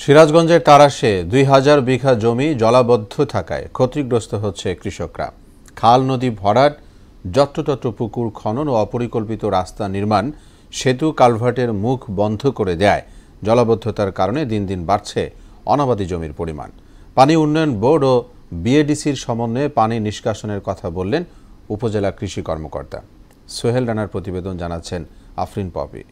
সিরাজগঞ্জের তারাশে ২,০০০ বিঘা জমি জলাবদ্ধ থাকায় ক্ষতিগ্রস্ত হচ্ছে কৃষকরা। খাল নদী ভরাট, যত্রতত্র পুকুর খনন ও অপরিকল্পিত রাস্তা নির্মাণ, সেতু কালভার্টের মুখ বন্ধ করে দেয়। জলাবদ্ধতার কারণে দিন দিন বাড়ছে অনাবাদি জমির পরিমাণ। পানি উন্নয়ন বোর্ড ও বিএডিসির সমন্বয়ে পানি নিষ্কাশনের কথা বললেন উপজেলা কৃষি কর্মকর্তা। সোহেল রানার প্রতিবেদন, জানাচ্ছেন আফরিন পপি।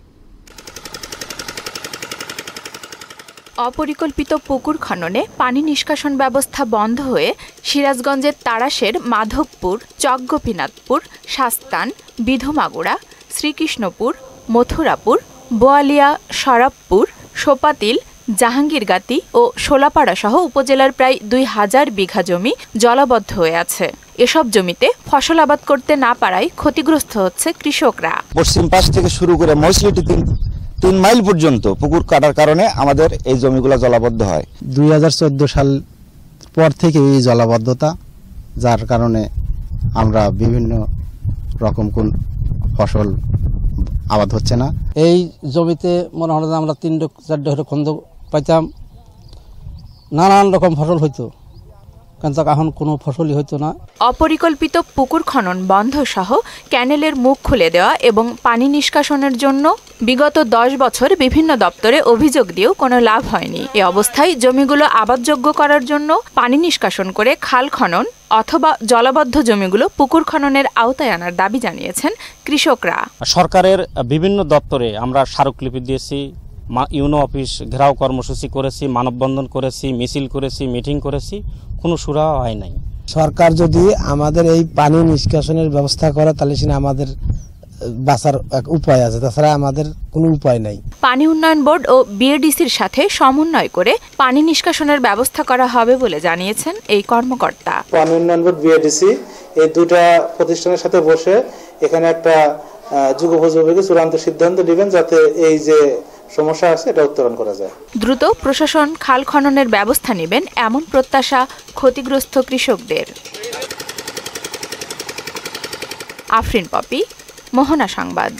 অপরিকল্পিত পুকুর খননে পানি নিষ্কাশন ব্যবস্থা বন্ধ হয়ে সিরাজগঞ্জের তারাশের মাধবপুর, চকগোপীনাথপুর, শাস্তান, বিধমাগুড়া, শ্রীকৃষ্ণপুর, মথুরাপুর, বোয়ালিয়া, শরাবপুর, সোপাতিল, জাহাঙ্গীরগাতি ও শোলাপাড়া সহ উপজেলার প্রায় ২,০০০ বিঘা জমি জলাবদ্ধ হয়ে আছে। এসব জমিতে ফসল আবাদ করতে না পারায় ক্ষতিগ্রস্ত হচ্ছে কৃষকরা। পশ্চিম পাশ থেকে শুরু করে মহিষলিটি ৩ মাইল পর্যন্ত পুকুর কাটার কারণে আমাদের এই জমিগুলো জলাবদ্ধ হয়। ২০১৪ সাল পর থেকে এই জলাবদ্ধতা, যার কারণে আমরা বিভিন্ন রকম কোন ফসল আবাদ হচ্ছে না। এই জমিতে মনে হয় আমরা ৩-৪ খন্দ পাইতাম, নানান রকম ফসল হইতো, কিন্তু এখন কোনো ফসলই হইতো না। অপরিকল্পিত পুকুর খনন বন্ধ সহ ক্যানেলের মুখ খুলে দেওয়া এবং পানি নিষ্কাশনের জন্য বিগত ১০ বছর বিভিন্ন দপ্তরে অভিযোগ দিয়েও কোনো লাভ হয়নি। এ অবস্থায় জমিগুলো আবাদযোগ্য করার জন্য পানি নিষ্কাশন করে খাল খনন অথবা জলাবদ্ধ জমিগুলো পুকুর খননের আওতায় আনার দাবি জানিয়েছেন কৃষকরা। সরকারের বিভিন্ন দপ্তরে আমরা স্মারকলিপি দিয়েছি, ইউনো অফিস ঘেরাও কর্মসূচি করেছি, মানববন্ধন করেছি, মিছিল করেছি, মিটিং করেছি, কোনো সুরা হয় নাই। সরকার যদি আমাদের এই পানি নিষ্কাশনের ব্যবস্থা করে তাহলে সেটা আমাদের বাঁচার এক উপায় আছে, তাছাড়া আমাদের কোনো উপায় নাই। পানি উন্নয়ন বোর্ড ও বিএডিসির সাথে সমন্বয় করে পানি নিষ্কাশনের ব্যবস্থা করা হবে বলে জানিয়েছেন এই কর্মকর্তা। পানি উন্নয়ন বোর্ড, বিএডিসি এই দুটা প্রতিষ্ঠানের সাথে বসে এখানে একটা যুগোপযোগী চূড়ান্ত সিদ্ধান্ত নেবেন, যাতে এই যে সমস্যা আছে এটা উত্তরণ করা যায়। দ্রুত প্রশাসন খাল খননের ব্যবস্থা নেবেন এমন প্রত্যাশা ক্ষতিগ্রস্ত কৃষকদের। আফরিন পপি, মোহনা সংবাদ।